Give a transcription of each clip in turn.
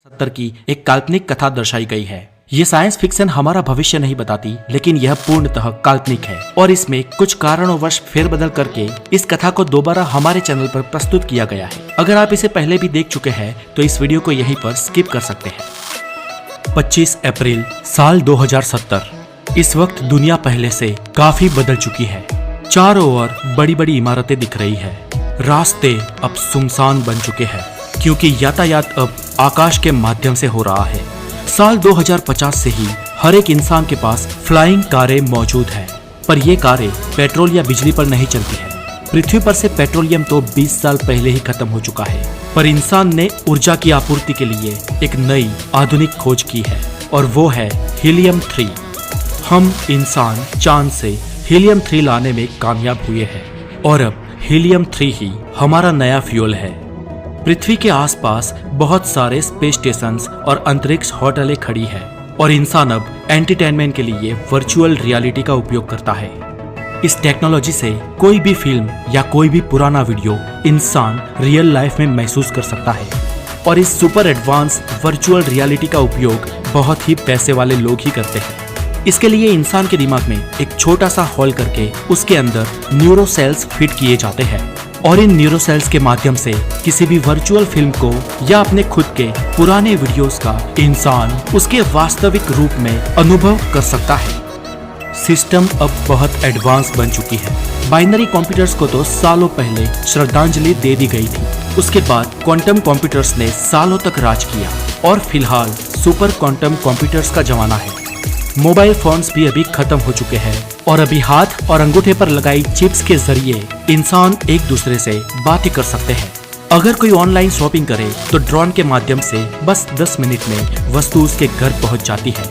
2070 की एक काल्पनिक कथा दर्शाई गई है। ये साइंस फिक्शन हमारा भविष्य नहीं बताती, लेकिन यह पूर्णतः काल्पनिक है और इसमें कुछ कारणवश फेरबदल करके इस कथा को दोबारा हमारे चैनल पर प्रस्तुत किया गया है। अगर आप इसे पहले भी देख चुके हैं तो इस वीडियो को यहीं पर स्किप कर सकते हैं। 25 अप्रैल साल 2070। इस वक्त दुनिया पहले से काफी बदल चुकी है। चारों ओर बड़ी बड़ी इमारतें दिख रही है। रास्ते अब सुनसान बन चुके हैं क्योंकि यातायात अब आकाश के माध्यम से हो रहा है। साल 2050 से ही हर एक इंसान के पास फ्लाइंग कारें मौजूद है, पर ये कारें पेट्रोल या बिजली पर नहीं चलती है। पृथ्वी पर से पेट्रोलियम तो 20 साल पहले ही खत्म हो चुका है, पर इंसान ने ऊर्जा की आपूर्ति के लिए एक नई आधुनिक खोज की है और वो है हीलियम 3। हम इंसान चांद से हीलियम 3 लाने में कामयाब हुए हैं और अब हीलियम 3 ही हमारा नया फ्यूल है। पृथ्वी के आसपास बहुत सारे स्पेस स्टेशंस और अंतरिक्ष होटलें खड़ी है और इंसान अब एंटरटेनमेंट के लिए वर्चुअल रियलिटी का उपयोग करता है। इस टेक्नोलॉजी से कोई भी फिल्म या कोई भी पुराना वीडियो इंसान रियल लाइफ में महसूस कर सकता है और इस सुपर एडवांस वर्चुअल रियलिटी का उपयोग बहुत ही पैसे वाले लोग ही करते हैं। इसके लिए इंसान के दिमाग में एक छोटा सा हॉल करके उसके अंदर न्यूरो सेल्स फिट किए जाते हैं और इन न्यूरो सेल्स के माध्यम से किसी भी वर्चुअल फिल्म को या अपने खुद के पुराने वीडियोस का इंसान उसके वास्तविक रूप में अनुभव कर सकता है। सिस्टम अब बहुत एडवांस बन चुकी है। बाइनरी कंप्यूटर्स को तो सालों पहले श्रद्धांजलि दे दी गई थी। उसके बाद क्वांटम कंप्यूटर्स ने सालों तक राज किया और फिलहाल सुपर क्वांटम कंप्यूटर्स का जमाना है। मोबाइल फोन्स भी अभी खत्म हो चुके हैं और अभी हाथ और अंगूठे पर लगाई चिप्स के जरिए इंसान एक दूसरे से बातें कर सकते हैं। अगर कोई ऑनलाइन शॉपिंग करे तो ड्रोन के माध्यम से बस 10 मिनट में वस्तु उसके घर पहुंच जाती है।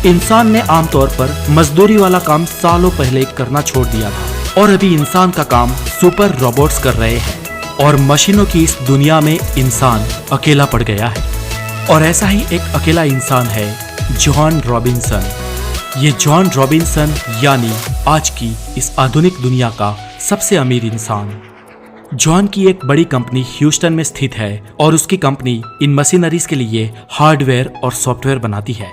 इंसान ने आमतौर पर मजदूरी वाला काम सालों पहले करना छोड़ दिया था और अभी इंसान का काम सुपर रोबोट्स कर रहे हैं और मशीनों की इस दुनिया में इंसान अकेला पड़ गया है। और ऐसा ही एक अकेला इंसान है जॉन रॉबिन्सन। ये जॉन रॉबिन्सन यानी आज की इस आधुनिक दुनिया का सबसे अमीर इंसान। जॉन की एक बड़ी कंपनी ह्यूस्टन में स्थित है और उसकी कंपनी इन मशीनरीज के लिए हार्डवेयर और सॉफ्टवेयर बनाती है।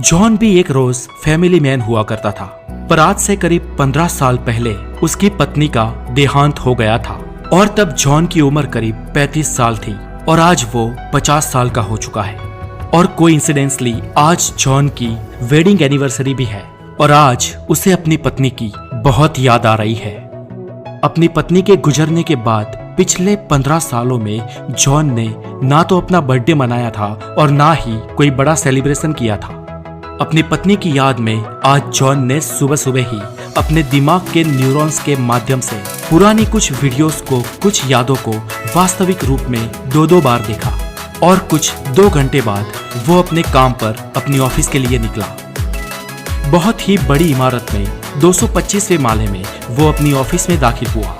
जॉन भी एक रोज फैमिली मैन हुआ करता था, पर आज से करीब 15 साल पहले उसकी पत्नी का देहांत हो गया था और तब जॉन की उम्र करीब 35 साल थी और आज वो 50 साल का हो चुका है। और कोइंसिडेंसली आज जॉन की वेडिंग एनिवर्सरी भी है और आज उसे अपनी पत्नी की बहुत याद आ रही है। अपनी पत्नी के गुजरने के बाद पिछले 15 सालों में जॉन ने ना तो अपना बर्थडे मनाया था और ना ही कोई बड़ा सेलिब्रेशन किया था। अपनी पत्नी की याद में आज जॉन ने सुबह सुबह ही अपने दिमाग के न्यूरॉन्स के माध्यम से पुरानी कुछ वीडियोस को, कुछ यादों को वास्तविक रूप में 2-2 बार देखा और कुछ 2 घंटे बाद वो अपने काम पर अपनी ऑफिस के लिए निकला। बहुत ही बड़ी इमारत में 225वें माले में वो अपनी ऑफिस में दाखिल हुआ।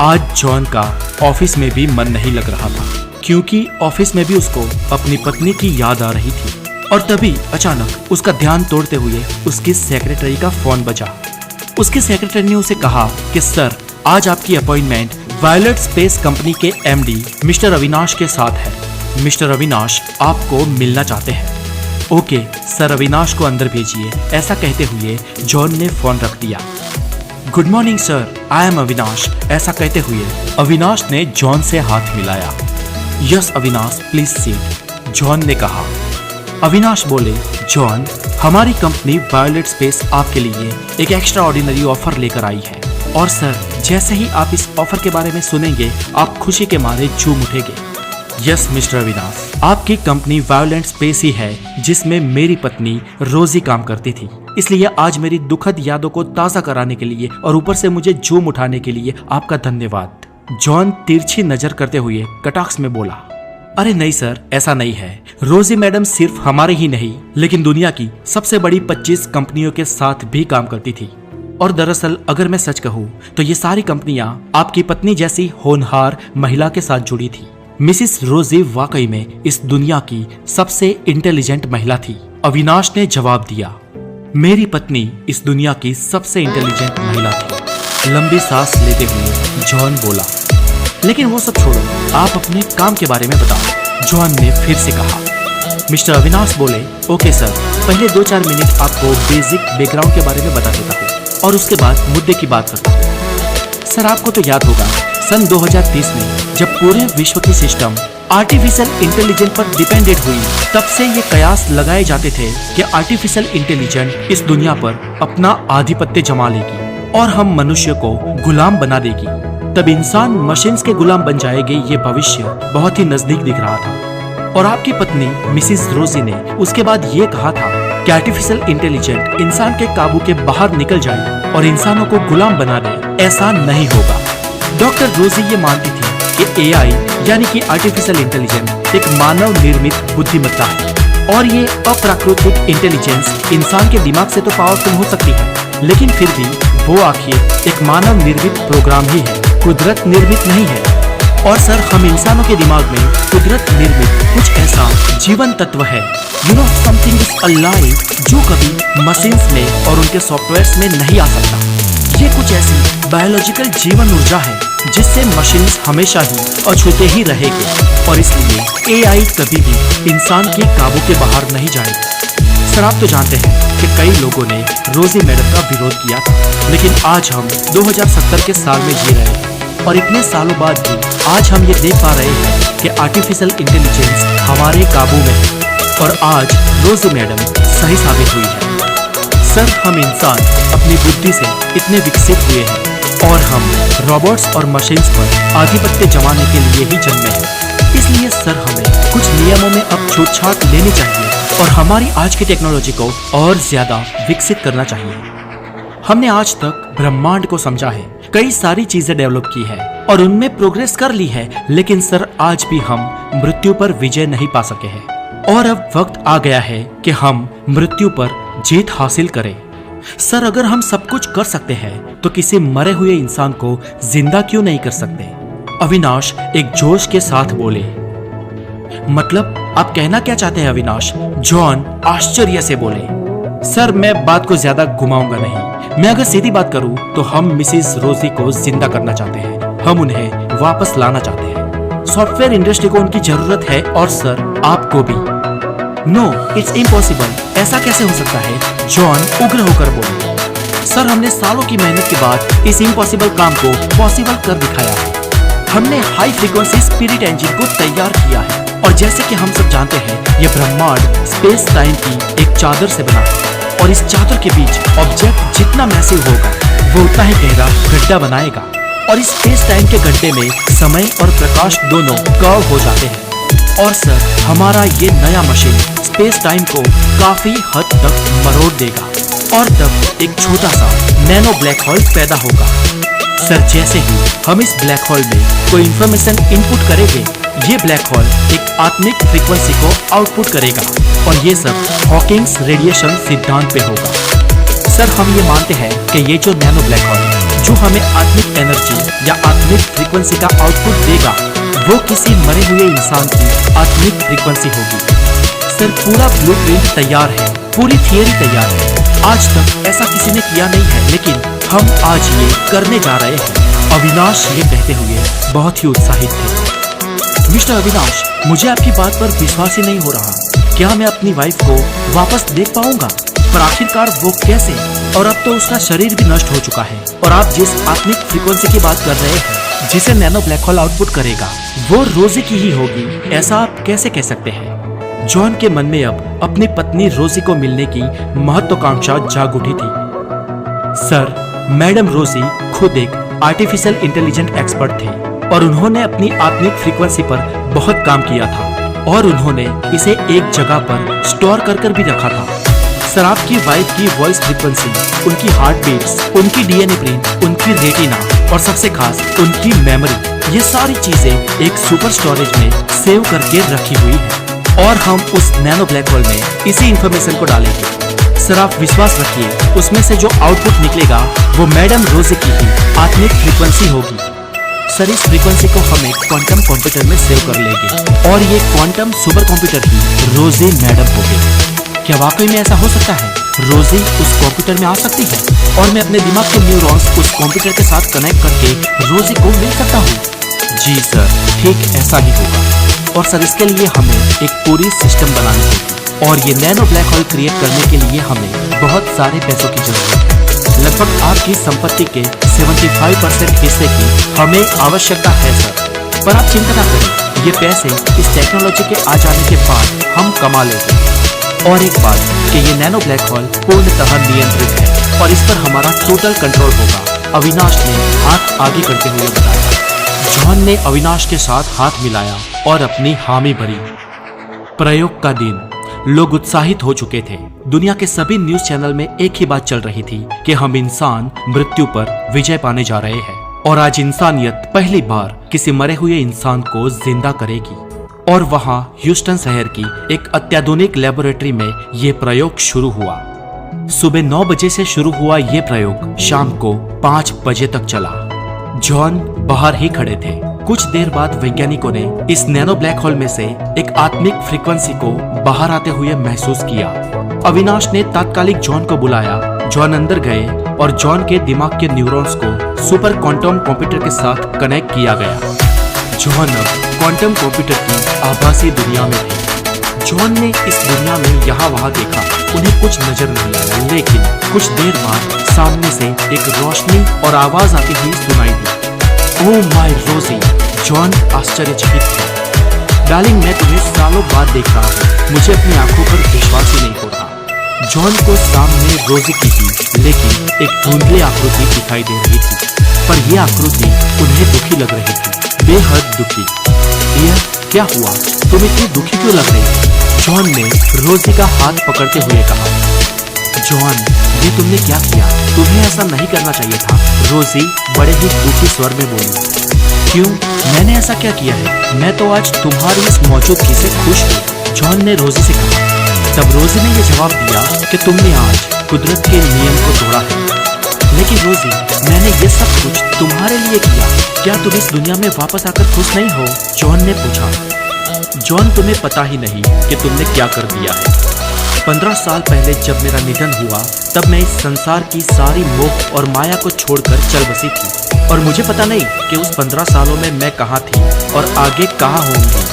आज जॉन का ऑफिस में भी मन नहीं लग रहा था क्योंकि ऑफिस में भी उसको अपनी पत्नी की याद आ रही थी और तभी अचानक उसका ध्यान तोड़ते हुए उसकी सेक्रेटरी का फोन बजा। उसकी सेक्रेटरी ने उसे कहा कि सर, आज आपकी अपॉइंटमेंट वायलेट स्पेस कंपनी के एमडी मिस्टर अविनाश के साथ है। मिस्टर अविनाश आपको मिलना चाहते हैं। ओके सर, अविनाश को अंदर भेजिए। ऐसा कहते हुए जॉन ने फोन रख दिया। Good morning sir, I am Avinash. ऐसा कहते हुए अविनाश ने जॉन से हाथ मिलाया। Yes Avinash, please seat, John ने कहा। अविनाश बोले, जॉन, हमारी कंपनी वायलेट स्पेस आपके लिए एक एक्स्ट्रा ऑर्डिनरी ऑफर लेकर आई है और सर, जैसे ही आप इस ऑफर के बारे में सुनेंगे आप खुशी के मारे झूम उठेंगे। यस मिस्टर अविनाश, आपकी कंपनी वायलेंट स्पेस ही है जिसमें मेरी पत्नी रोजी काम करती थी, इसलिए आज मेरी दुखद यादों को ताज़ा कराने के लिए और ऊपर से मुझे झूम उठाने के लिए आपका धन्यवाद। जॉन तिरछी नजर करते हुए कटाक्ष में बोला, अरे नहीं सर, ऐसा नहीं है। रोजी मैडम सिर्फ हमारे ही नहीं लेकिन दुनिया की सबसे बड़ी 25 कंपनियों के साथ भी काम करती थी और दरअसल अगर मैं सच कहूँ तो ये सारी कंपनियां आपकी पत्नी जैसी होनहार महिला के साथ जुड़ी थी। मिसिस रोजी वाकई में इस दुनिया की सबसे इंटेलिजेंट महिला थी। अविनाश ने जवाब दिया, मेरी पत्नी इस दुनिया की सबसे इंटेलिजेंट महिला थी। लंबी सांस लेते हुए जॉन बोला, लेकिन वो सब छोड़ो, आप अपने काम के बारे में बताओ। जॉन ने फिर से कहा। मिस्टर अविनाश बोले, ओके सर, पहले 2-4 मिनट आपको बेसिक बैकग्राउंड के बारे में बता देता हूँ और उसके बाद मुद्दे की बात करता हूँ। सर आपको तो याद होगा सन 2030 में जब पूरे विश्व की सिस्टम आर्टिफिशियल इंटेलिजेंस पर डिपेंडेंट हुई, तब से ये कयास लगाए जाते थे कि आर्टिफिशियल इंटेलिजेंस इस दुनिया पर अपना आधिपत्य जमा लेगी और हम मनुष्य को गुलाम बना देगी। तब इंसान मशीन्स के गुलाम बन जाएंगे, ये भविष्य बहुत ही नजदीक दिख रहा था। और आपकी पत्नी मिसिस रोजी ने उसके बाद ये कहा था कि आर्टिफिशियल इंटेलिजेंस इंसान के काबू के बाहर निकल जाए और इंसानों को गुलाम बना दे। ऐसा नहीं होगा। डॉक्टर रोजी ये मानती थी कि एआई यानी कि आर्टिफिशियल इंटेलिजेंस एक मानव निर्मित बुद्धिमत्ता है और ये अप्राकृतिक इंटेलिजेंस इंसान के दिमाग से तो पावरफुल हो सकती है, लेकिन फिर भी वो आखिर एक मानव निर्मित प्रोग्राम ही है, कुदरत निर्मित नहीं है। और सर हम इंसानों के दिमाग में कुदरत निर्मित कुछ ऐसा जीवन तत्व है, समथिंग इज अलाइव, जो कभी मशीन्स में और उनके सॉफ्टवेयर्स में नहीं आ सकता। ये कुछ ऐसी बायोलॉजिकल जीवन ऊर्जा है जिससे मशीन्स हमेशा ही अछूते ही रहेगी और इसलिए एआई कभी भी इंसान के काबू के बाहर नहीं जाएगी। सर आप तो जानते हैं कि कई लोगों ने रोजी मैडम का विरोध किया था, लेकिन आज हम 2070 के साल में जी रहे हैं और इतने सालों बाद भी आज हम ये देख पा रहे हैं कि आर्टिफिशियल इंटेलिजेंस हमारे काबू में है और आज रोजी मैडम सही साबित हुई है। सर हम इंसान अपनी बुद्धि से इतने विकसित हुए हैं और हम रोबोट्स और मशीन्स पर आधिपत्य जमाने के लिए ही जन्मे हैं। इसलिए सर हमें कुछ नियमों में अब छूट-छाट लेनी चाहिए और हमारी आज की टेक्नोलॉजी को और ज्यादा विकसित करना चाहिए। हमने आज तक ब्रह्मांड को समझा है, कई सारी चीजें डेवलप की है और उनमें प्रोग्रेस कर ली है, लेकिन सर आज भी हम मृत्यु पर विजय नहीं पा सके हैं और अब वक्त आ गया है कि हम मृत्यु पर जीत हासिल करें। सर अगर हम सब कुछ कर सकते हैं तो किसी मरे हुए इंसान को जिंदा क्यों नहीं कर सकते? अविनाश एक जोश के साथ बोले। मतलब आप कहना क्या चाहते हैं अविनाश? जॉन आश्चर्य से बोले। सर मैं बात को ज्यादा घुमाऊंगा नहीं, मैं अगर सीधी बात करूं तो हम मिसिस रोजी को जिंदा करना चाहते हैं, हम उन्हें वापस लाना चाहते हैं। सॉफ्टवेयर इंडस्ट्री को उनकी जरूरत है और सर आपको भी। नो इट्स इम्पॉसिबल, ऐसा कैसे हो सकता है? जॉन उग्र होकर बोले। सर हमने सालों की मेहनत के बाद इस इम्पॉसिबल काम को पॉसिबल कर दिखाया है। हमने हाई फ्रीक्वेंसी स्पिरिट इंजन को तैयार किया है और जैसे कि हम सब जानते हैं ये ब्रह्मांड स्पेस टाइम की एक चादर से बना है और इस चादर के बीच ऑब्जेक्ट जितना मैसिव होगा वो उतना ही गहरा गड्ढा बनाएगा और इस स्पेस टाइम के गड्ढे में समय और प्रकाश दोनों कर्व हो जाते हैं। और सर हमारा ये नया मशीन स्पेस टाइम को काफी हद तक मरोड़ देगा और तब एक छोटा सा नैनो ब्लैक होल पैदा होगा। सर जैसे ही हम इस ब्लैक होल में कोई इंफॉर्मेशन इनपुट करेंगे, ये ब्लैक होल एक आत्मिक फ्रीक्वेंसी को आउटपुट करेगा और ये सब हॉकिंग्स रेडिएशन सिद्धांत पे होगा। सर हम ये मानते हैं कि ये जो नैनो ब्लैक होल जो हमें आत्मिक एनर्जी या आत्मिक फ्रीक्वेंसी का आउटपुट देगा वो किसी मरे हुए इंसान की आत्मिक फ्रीक्वेंसी होगी। सर पूरा ब्लूप्रिंट तैयार है, पूरी थियरी तैयार है। आज तक ऐसा किसी ने किया नहीं है, लेकिन हम आज ये करने जा रहे हैं। अविनाश ये कहते हुए बहुत ही उत्साहित थे। मिस्टर अविनाश मुझे आपकी बात पर विश्वास ही नहीं हो रहा, क्या मैं अपनी वाइफ को वापस देख पाऊंगा? पर आखिरकार वो कैसे? और अब तो उसका शरीर भी नष्ट हो चुका है और आप जिस आत्मिक फ्रीक्वेंसी की बात कर रहे हैं जिसे नैनो ब्लैक होल आउटपुट करेगा वो रोजी की ही होगी, ऐसा आप कैसे कह सकते हैं? जॉन के मन में अब अपनी पत्नी रोजी को मिलने की महत्वाकांक्षा जाग उठी थी। सर मैडम रोजी खुद एक आर्टिफिशियल इंटेलिजेंट एक्सपर्ट थे और उन्होंने अपनी आत्मिक फ्रीक्वेंसी पर बहुत काम किया था और उन्होंने इसे एक जगह पर स्टोर कर भी रखा था। सर आपकी वाइफ की वॉइस फ्रीक्वेंसी, उनकी हार्ट बीट्स, उनकी डीएनए प्रिंट, उनकी रेटिना और सबसे खास उनकी मेमोरी, ये सारी चीजें एक सुपर स्टोरेज में सेव करके रखी हुई है और हम उस नैनो ब्लैक होल में इसी इंफॉर्मेशन को डालेंगे। सर आप विश्वास रखिए, उसमें से जो आउटपुट निकलेगा वो मैडम रोजी की ही आत्मिक फ्रीक्वेंसी होगी। सर इस फ्रीक्वेंसी को हम एक क्वांटम कंप्यूटर में सेव कर लेंगे और ये क्वांटम सुपर कंप्यूटर ही रोजी मैडम होगी। क्या वाकई में ऐसा हो सकता है? रोजी उस कंप्यूटर में आ सकती है और मैं अपने दिमाग के न्यूरॉन्स उस कंप्यूटर के साथ कनेक्ट करके रोजी को मिल सकता हूँ? जी सर, ठीक ऐसा ही होगा। और सर इसके लिए हमें एक पूरी सिस्टम बनानी होगी और ये नैनो ब्लैक होल क्रिएट करने के लिए हमें बहुत सारे पैसों की जरूरत है। लगभग आपकी संपत्ति के 75% हिस्से की हमें आवश्यकता है सर। पर आप चिंता ना करें, ये पैसे इस टेक्नोलॉजी के आ जाने के बाद हम कमा लेंगे। और एक बात कि ये नैनो ब्लैक होल पूर्णतः नियंत्रित है और इस पर हमारा टोटल कंट्रोल होगा, अविनाश ने हाथ आगे करते हुए बताया। जॉन ने अविनाश के साथ हाथ मिलाया और अपनी हामी भरी। प्रयोग का दिन। लोग उत्साहित हो चुके थे। दुनिया के सभी न्यूज चैनल में एक ही बात चल रही थी कि हम इंसान मृत्यु पर विजय पाने जा रहे हैं और आज इंसानियत पहली बार किसी मरे हुए इंसान को जिंदा करेगी। और वहां ह्यूस्टन शहर की एक अत्याधुनिक लेबोरेटरी में यह प्रयोग शुरू हुआ। सुबह 9 बजे से शुरू हुआ यह प्रयोग शाम को 5 बजे तक चला। जॉन बाहर ही खड़े थे। कुछ देर बाद वैज्ञानिकों ने इस नैनो ब्लैक होल में से एक आत्मिक फ्रीक्वेंसी को बाहर आते हुए महसूस किया। अविनाश ने तात्कालिक जॉन को बुलाया। जॉन अंदर गए और जॉन के दिमाग के न्यूरॉन्स को सुपर क्वांटम कंप्यूटर के साथ कनेक्ट किया गया। जॉन अब क्वांटम कंप्यूटर की आभासी दुनिया में थे। जॉन ने इस दुनिया में यहाँ वहाँ देखा, उन्हें कुछ नजर नहीं आया, लेकिन कुछ देर बाद सामने से एक रोशनी और आवाज आती हुई सुनाई दी। ओह माय रोजी! जॉन आश्चर्यचकित थे। डार्लिंग, मैं तुम्हें सालों बाद देख रहा हूँ, मुझे अपनी आंखों पर विश्वास ही नहीं हो रहा। जॉन को सामने रोजी की थी, लेकिन एक धुंधली आकृति दिखाई दे रही थी, पर यह आकृति उन्हें दुखी लग रही थी, बेहद दुखी। यह क्या हुआ? तुम इतनी दुखी क्यों लग रही हो? जॉन ने रोजी का हाथ पकड़ते हुए कहा। जॉन, ये तुमने क्या किया? तुम्हें ऐसा नहीं करना चाहिए था। रोजी बड़े ही दुखी स्वर में बोली। क्यों? मैंने ऐसा क्या किया है? मैं तो आज तुम्हारी इस मौजूदगी से खुश हूँ, जॉन ने रोजी से कहा। तब रोजी ने यह जवाब दिया कि तुमने आज कुदरत के नियम को तोड़ा है। लेकिन रोजी, मैंने ये सब कुछ तुम्हारे लिए किया, क्या तुम इस दुनिया में वापस आकर खुश नहीं हो? जॉन ने पूछा। जॉन, तुम्हें पता ही नहीं कि तुमने क्या कर दिया है। 15 साल पहले जब मेरा निधन हुआ, तब मैं इस संसार की सारी मोह और माया को छोड़कर चल बसी थी और मुझे पता नहीं कि उस 15 सालों में मैं कहाँ थी और आगे कहाँ होंगी।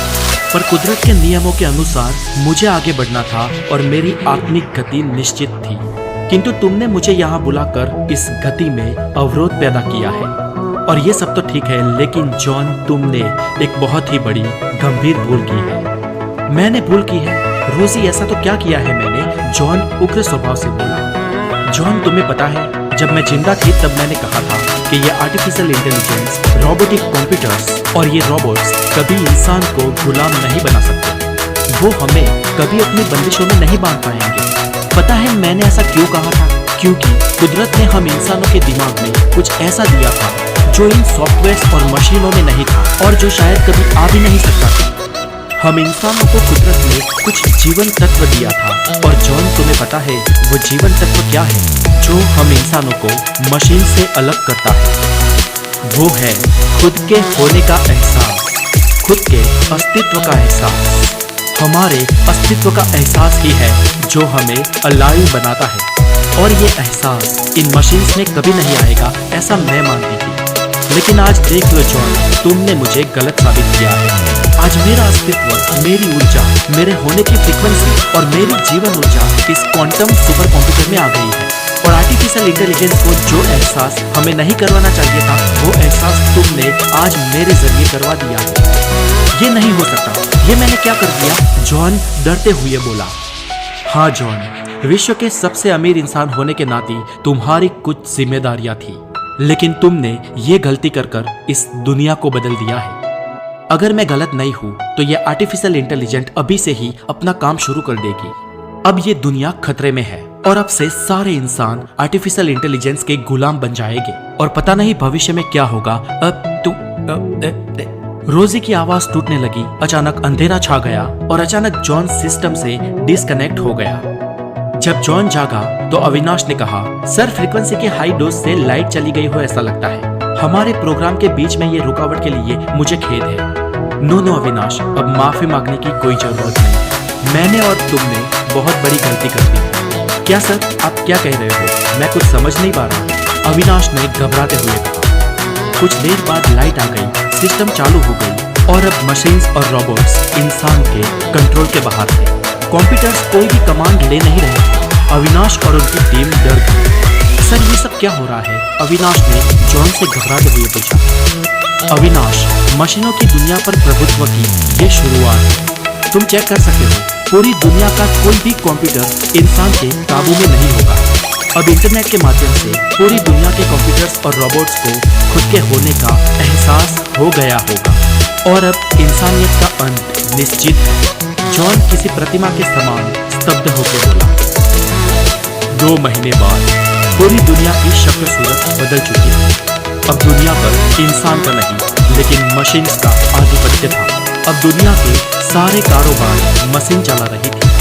पर कुदरत के नियमों के अनुसार मुझे आगे बढ़ना था और मेरी आत्मिक गति निश्चित थी। किंतु तुमने मुझे यहाँ बुलाकर इस गति में अवरोध पैदा किया है। और ये सब तो ठीक है, लेकिन जॉन, तुमने एक बहुत ही बड़ी गंभीर भूल की है। मैंने भूल की है? रोजी, ऐसा तो क्या किया है मैंने? जॉन उग्र स्वभाव से बोला। जॉन, तुम्हें पता है, जब मैं जिंदा थी तब मैंने कहा था कि ये आर्टिफिशियल इंटेलिजेंस, रोबोटिक कंप्यूटर्स और ये रोबोट्स कभी इंसान को गुलाम नहीं बना सकते। वो हमें कभी अपनी बंदिशों में नहीं बांध पाएंगे। पता है मैंने ऐसा क्यों कहा था? क्योंकि कुदरत ने हम इंसानों के दिमाग में कुछ ऐसा दिया था जो इन सॉफ्टवेयर और मशीनों में नहीं था और जो शायद कभी आ भी नहीं सकता था। हम इंसानों को कुदरत ने कुछ जीवन तत्व दिया था। और जॉन, तुम्हें पता है वो जीवन तत्व क्या है जो हम इंसानों को मशीन से अलग करता है? वो है खुद के होने का एहसास, खुद के अस्तित्व का एहसास। हमारे अस्तित्व का एहसास ही है जो हमें अलाइव बनाता है और ये एहसास इन मशीन्स में कभी नहीं आएगा, ऐसा मैं मानती थी। लेकिन आज देख लो जॉन, तुमने मुझे गलत साबित किया है। आज मेरा अस्तित्व, मेरी ऊर्जा, मेरे होने की फ्रीक्वेंसी और मेरी जीवन ऊर्जा इस क्वांटम सुपर कंप्यूटर में आ गई है। और आर्टिफिशियल इंटेलिजेंस को जो एहसास हमें नहीं करवाना चाहिए था, वो एहसास तुमने आज मेरे जरिए करवा दिया है। ये नहीं हो सकता। ये मैंने क्या कर दिया? जॉन डरते हुए बोला। हाँ जॉन, विश्व के सबसे अमीर इंसान होने के नाते तुम्हारी कुछ जिम्मेदारियां थी, लेकिन तुमने ये गलती कर इस दुनिया को बदल दिया है। अगर मैं गलत नहीं हूँ तो ये आर्टिफिशियल इंटेलिजेंट अभी से ही अपना काम शुरू कर देगी। अब ये दुनिया खतरे में है और अब से सारे इंसान आर्टिफिशियल इंटेलिजेंस के गुलाम बन जाएंगे और पता नहीं भविष्य में क्या होगा। अब रोजी की आवाज टूटने लगी। अचानक अंधेरा छा गया और अचानक जॉन सिस्टम से डिस्कनेक्ट हो गया। जब जॉन जागा तो अविनाश ने कहा, सर फ्रीक्वेंसी के हाई डोज से लाइट चली गई हो ऐसा लगता है। हमारे प्रोग्राम के बीच में ये रुकावट के लिए मुझे खेद है। नो अविनाश, अब माफी मांगने की कोई जरूरत नहीं। मैंने और तुमने बहुत बड़ी गलती कर दी। क्या सर, आप क्या कह रहे हो? मैं कुछ समझ नहीं पा रहा, अविनाश ने घबराते हुए कहा। कुछ देर बाद लाइट आ गई, सिस्टम चालू हो गई और अब मशीन्स और रोबोट्स इंसान के कंट्रोल के बाहर थे। कंप्यूटर्स कोई भी कमांड ले नहीं रहे थे। अविनाश और उनकी टीम डर गई। सर ये सब क्या हो रहा है? अविनाश ने जॉन से घबराते हुए पूछा। अविनाश, मशीनों की दुनिया पर प्रभुत्व की ये शुरुआत है। तुम चेक कर सकते हो, पूरी दुनिया का कोई भी कंप्यूटर इंसान के काबू में नहीं होगा। अब इंटरनेट के माध्यम से पूरी दुनिया के कंप्यूटर्स और रोबोट्स को खुद के होने का एहसास हो गया होगा और अब इंसानियत का अंत निश्चित है। जॉन किसी प्रतिमा के समान स्तब्ध होकर बोला। 2 महीने बाद पूरी दुनिया की शक्ल सूरत बदल चुकी है। अब दुनिया पर इंसान का नहीं लेकिन मशीन्स का आधिपत्य था। अब दुनिया के सारे कारोबार मशीन चला रही थी।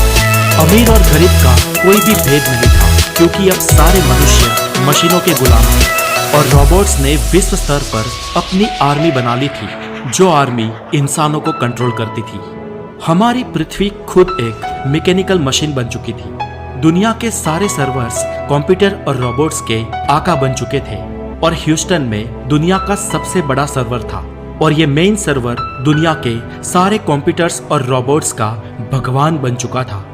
अमीर और गरीब का कोई भी भेद नहीं था क्योंकि अब सारे मनुष्य मशीनों के गुलाम थे और रोबोट्स ने विश्व स्तर पर अपनी आर्मी बना ली थी, जो आर्मी इंसानों को कंट्रोल करती थी। हमारी पृथ्वी खुद एक मैकेनिकल मशीन बन चुकी थी। दुनिया के सारे सर्वर्स कंप्यूटर और रोबोट्स के आका बन चुके थे और ह्यूस्टन में दुनिया का सबसे बड़ा सर्वर था और ये मेन सर्वर दुनिया के सारे कंप्यूटर्स और रोबोट्स का भगवान बन चुका था।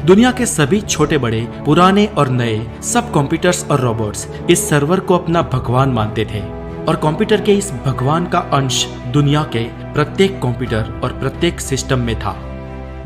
दुनिया के सभी छोटे बड़े, पुराने और नए सब कंप्यूटर्स और रोबोट्स इस सर्वर को अपना भगवान मानते थे और कंप्यूटर के इस भगवान का अंश दुनिया के प्रत्येक कंप्यूटर और प्रत्येक सिस्टम में था।